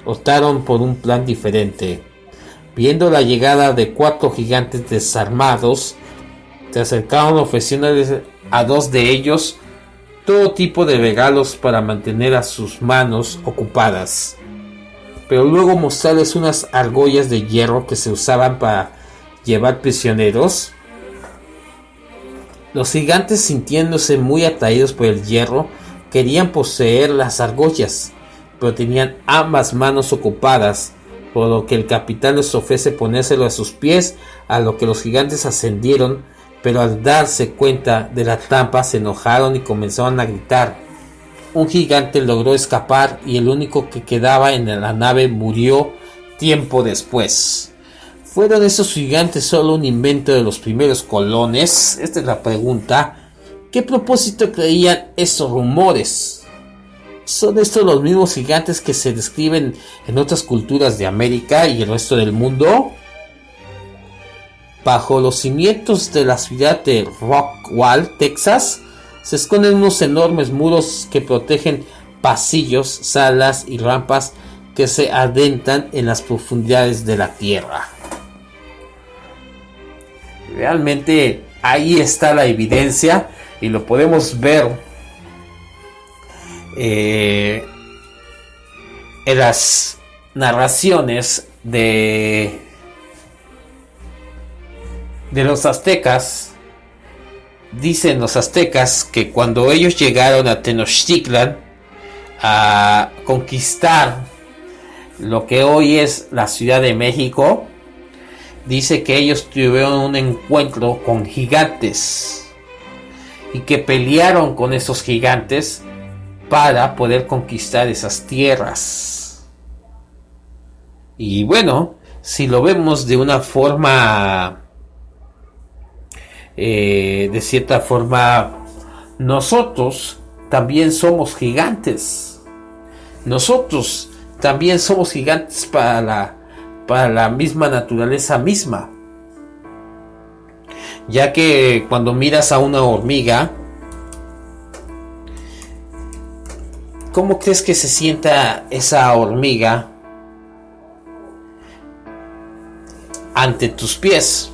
optaron por un plan diferente. Viendo la llegada de 4 gigantes desarmados, se acercaron ofreciéndoles a 2 de ellos todo tipo de regalos para mantener a sus manos ocupadas, pero luego mostrarles unas argollas de hierro que se usaban para llevar prisioneros. Los gigantes, sintiéndose muy atraídos por el hierro, querían poseer las argollas, pero tenían ambas manos ocupadas, por lo que el capitán les ofrece ponérselo a sus pies, a lo que los gigantes ascendieron, pero al darse cuenta de la trampa se enojaron y comenzaron a gritar. Un gigante logró escapar y el único que quedaba en la nave murió tiempo después. ¿Fueron esos gigantes solo un invento de los primeros colones? Esta es la pregunta. ¿Qué propósito creían esos rumores? ¿Son estos los mismos gigantes que se describen en otras culturas de América y el resto del mundo? Bajo los cimientos de la ciudad de Rockwall, Texas, se esconden unos enormes muros que protegen pasillos, salas y rampas que se adentran en las profundidades de la tierra. Realmente ahí está la evidencia y lo podemos ver en las narraciones de los aztecas. Dicen los aztecas que cuando ellos llegaron a Tenochtitlan a conquistar lo que hoy es la Ciudad de México, dice que ellos tuvieron un encuentro con gigantes y que pelearon con esos gigantes para poder conquistar esas tierras. Y bueno, si lo vemos de una forma, de cierta forma, nosotros también somos gigantes. Nosotros también somos gigantes para la misma naturaleza misma, ya que cuando miras a una hormiga, ¿cómo crees que se sienta esa hormiga ante tus pies?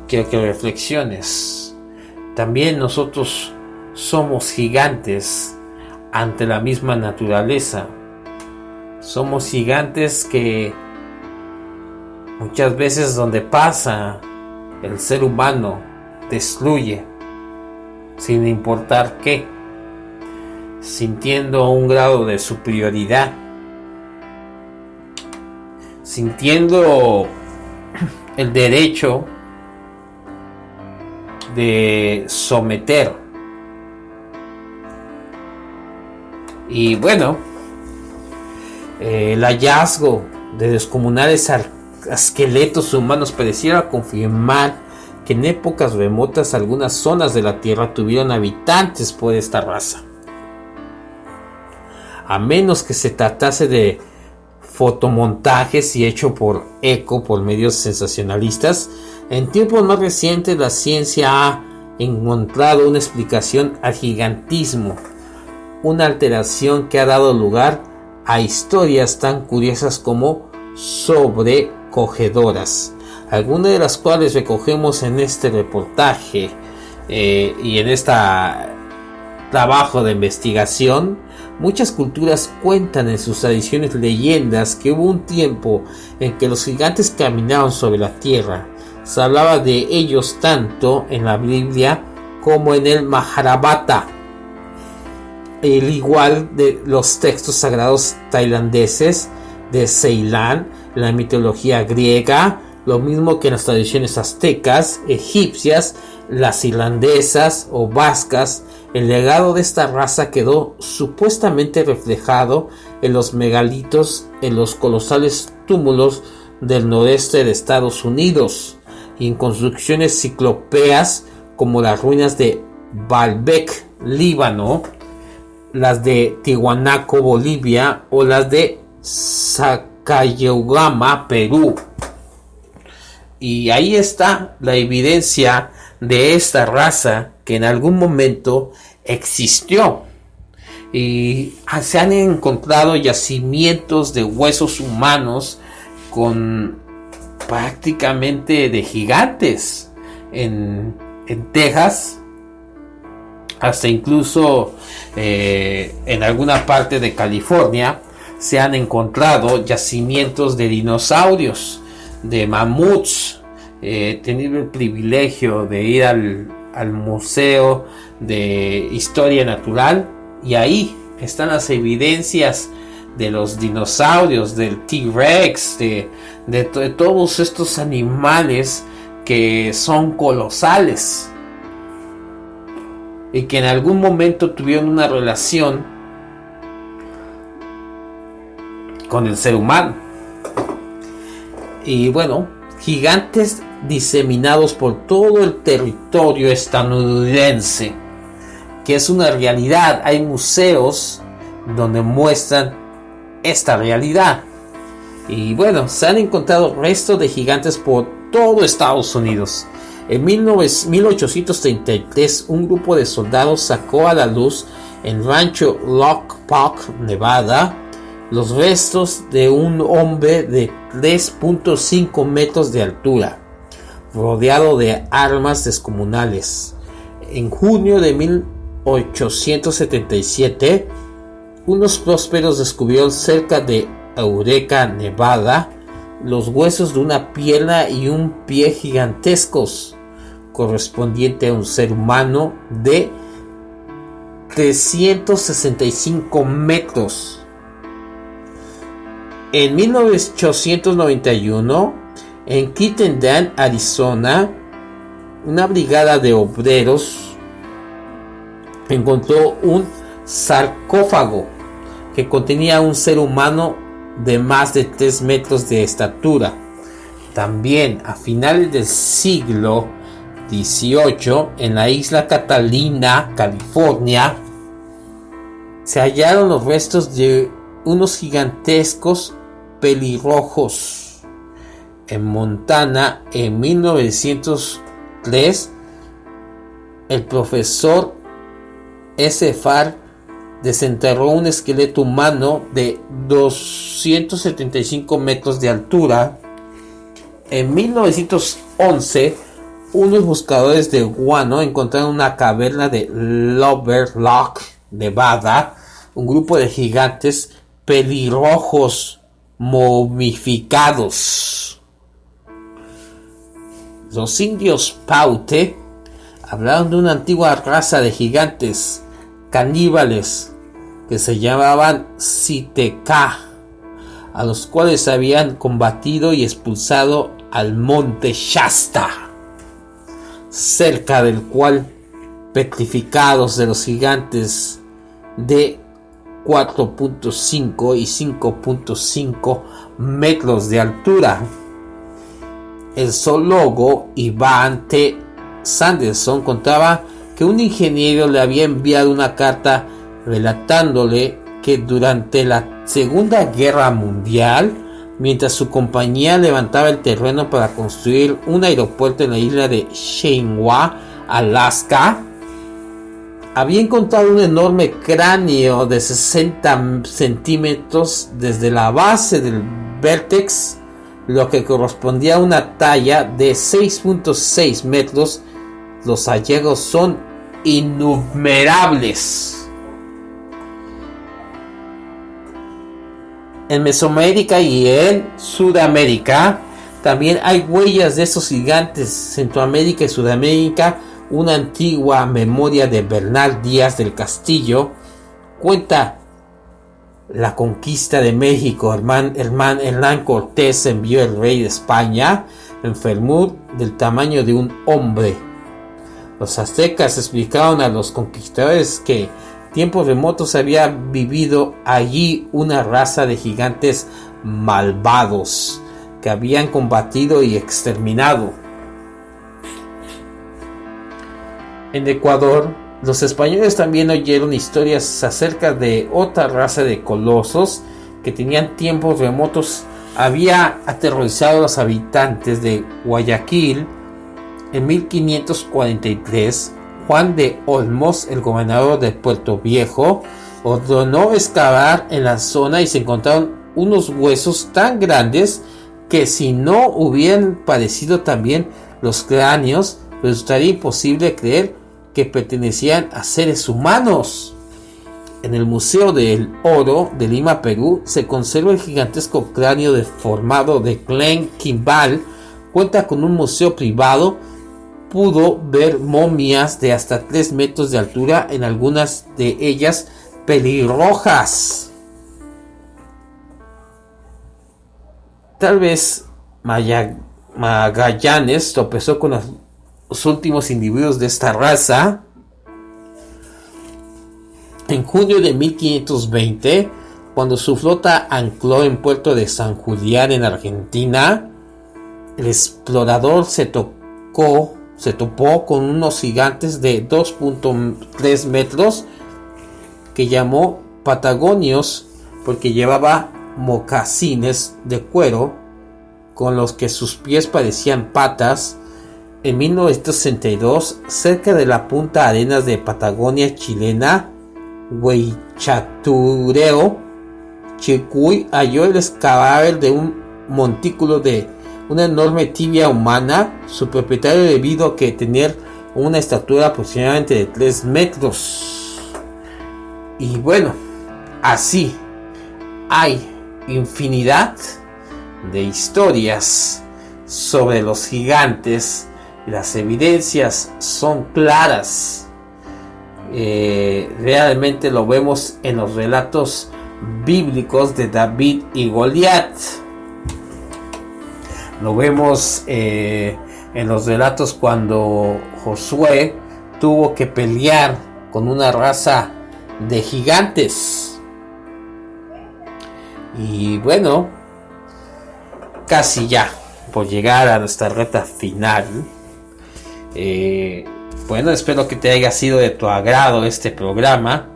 Quiero que reflexiones. También nosotros somos gigantes ante la misma naturaleza. Somos gigantes que muchas veces donde pasa el ser humano destruye sin importar qué, sintiendo un grado de superioridad, sintiendo el derecho de someter. Y bueno, el hallazgo de descomunales esqueletos humanos pareciera confirmar que en épocas remotas algunas zonas de la Tierra tuvieron habitantes por esta raza. a menos que se tratase de fotomontajes y hecho por eco por medios sensacionalistas. En tiempos más recientes la ciencia ha encontrado una explicación al gigantismo, una alteración que ha dado lugar a historias tan curiosas como sobrecogedoras, algunas de las cuales recogemos en este reportaje y en este trabajo de investigación. Muchas culturas cuentan en sus tradiciones leyendas que hubo un tiempo en que los gigantes caminaban sobre la tierra. Se hablaba de ellos tanto en la Biblia como en el Mahabharata, al igual de los textos sagrados tailandeses de Ceilán, la mitología griega, lo mismo que en las tradiciones aztecas, egipcias, las irlandesas o vascas. El legado de esta raza quedó supuestamente reflejado en los megalitos, en los colosales túmulos del noreste de Estados Unidos y en construcciones ciclópeas como las ruinas de Baalbek, Líbano, las de Tiwanaku, Bolivia, o las de Sacsayhuamán, Perú. Y ahí está la evidencia de esta raza que en algún momento existió. Y se han encontrado yacimientos de huesos humanos con prácticamente de gigantes en Texas, hasta incluso en alguna parte de California se han encontrado yacimientos de dinosaurios, de mamuts. He tenido el privilegio de ir al Museo de Historia Natural y ahí están las evidencias de los dinosaurios, del T-Rex, de todos estos animales que son colosales y que en algún momento tuvieron una relación con el ser humano. Y bueno, gigantes diseminados por todo el territorio estadounidense, que es una realidad. Hay museos donde muestran esta realidad. Y bueno, se han encontrado restos de gigantes por todo Estados Unidos. En 1833, un grupo de soldados sacó a la luz en Rancho Lockhart, Nevada, los restos de un hombre de 3.5 metros de altura, rodeado de armas descomunales. En junio de 1877, unos prósperos descubrieron cerca de Eureka, Nevada, los huesos de una pierna y un pie gigantescos, correspondiente a un ser humano de 365 metros. En 1891, en Crittenden, Arizona, una brigada de obreros encontró un sarcófago que contenía un ser humano de más de 3 metros de estatura. También a finales del siglo XVIII, en la isla Catalina, California, se hallaron los restos de unos gigantescos pelirrojos. En Montana, en 1903, el profesor S. Farr desenterró un esqueleto humano de 275 metros de altura. En 1911, unos buscadores de guano encontraron una caverna de Loverlock, Nevada, un grupo de gigantes pelirrojos momificados. Los indios Paute hablaron de una antigua raza de gigantes caníbales que se llamaban Siteca, a los cuales habían combatido y expulsado al monte Shasta, cerca del cual petrificados de los gigantes de 4.5 y 5.5 metros de altura. El zoólogo Ivan T. Sanderson contaba que un ingeniero le había enviado una carta relatándole que durante la Segunda Guerra Mundial, mientras su compañía levantaba el terreno para construir un aeropuerto en la isla de Sheinwa, Alaska, había encontrado un enorme cráneo de 60 centímetros desde la base del vértex, lo que correspondía a una talla de 6.6 metros. Los hallazgos son innumerables. En Mesoamérica y en Sudamérica también hay huellas de esos gigantes. Centroamérica y Sudamérica, una antigua memoria de Bernal Díaz del Castillo cuenta la conquista de México. Hernán Cortés envió el rey de España en fémur del tamaño de un hombre. Los aztecas explicaron a los conquistadores que tiempos remotos había vivido allí una raza de gigantes malvados que habían combatido y exterminado. En Ecuador, los españoles también oyeron historias acerca de otra raza de colosos que tenían tiempos remotos. Había aterrorizado a los habitantes de Guayaquil. En 1543, Juan de Olmos, el gobernador de Puerto Viejo, ordenó excavar en la zona y se encontraron unos huesos tan grandes que si no hubieran parecido también los cráneos, resultaría imposible creer que pertenecían a seres humanos. En el Museo del Oro de Lima, Perú, se conserva el gigantesco cráneo deformado de Glenn Kimball. Cuenta con un museo privado. Pudo ver momias de hasta 3 metros de altura, en algunas de ellas pelirrojas. Tal vez Magallanes tropezó con los últimos individuos de esta raza. En junio de 1520, cuando su flota ancló en Puerto de San Julián, en Argentina, el explorador se topó con unos gigantes de 2.3 metros que llamó patagonios porque llevaba mocasines de cuero con los que sus pies parecían patas. En 1962, cerca de la punta Arenas de Patagonia chilena, Huaychatureo, Chicuy halló el cadáver de un montículo de una enorme tibia humana. Su propietario, debido a que tenía una estatura aproximadamente de 3 metros. Y bueno, así hay infinidad de historias sobre los gigantes. Las evidencias son claras. Realmente lo vemos en los relatos bíblicos de David y Goliat. Lo vemos en los relatos cuando Josué tuvo que pelear con una raza de gigantes. Y bueno, casi ya por llegar a nuestra recta final. Bueno, espero que te haya sido de tu agrado este programa.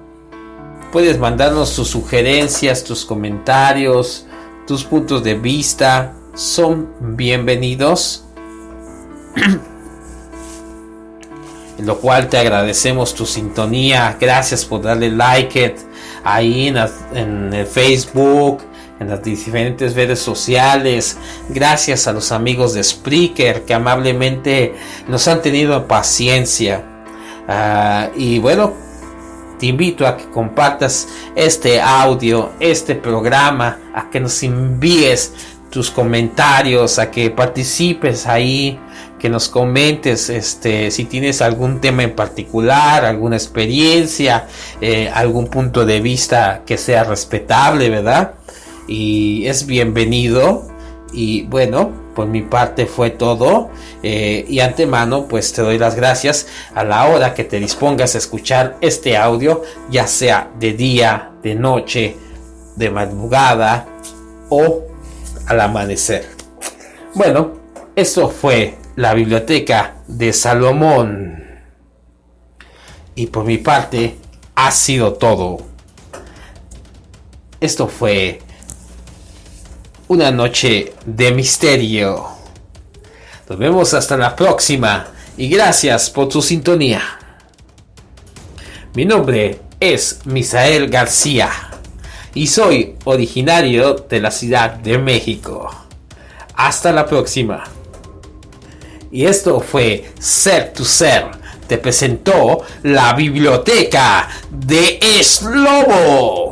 Puedes mandarnos tus sugerencias, tus comentarios, tus puntos de vista. Son bienvenidos. En lo cual te agradecemos tu sintonía. Gracias por darle like ahí en el Facebook, en las diferentes redes sociales. Gracias a los amigos de Spreaker que amablemente nos han tenido paciencia. Y bueno, te invito a que compartas este audio, este programa, a que nos envíes tus comentarios, a que participes ahí, que nos comentes si tienes algún tema en particular, alguna experiencia, algún punto de vista que sea respetable, ¿verdad? Y es bienvenido. Y bueno, por mi parte fue todo, y antemano pues te doy las gracias a la hora que te dispongas a escuchar este audio, ya sea de día, de noche, de madrugada o al amanecer. Bueno, eso fue la biblioteca de Salomón, y por mi parte ha sido todo. Esto fue una noche de misterio. Nos vemos hasta la próxima y gracias por tu sintonía. Mi nombre es Misael García y soy originario de la Ciudad de México. Hasta la próxima. Y esto fue Ser tu Ser. Te presentó la Biblioteca de Es Lobo.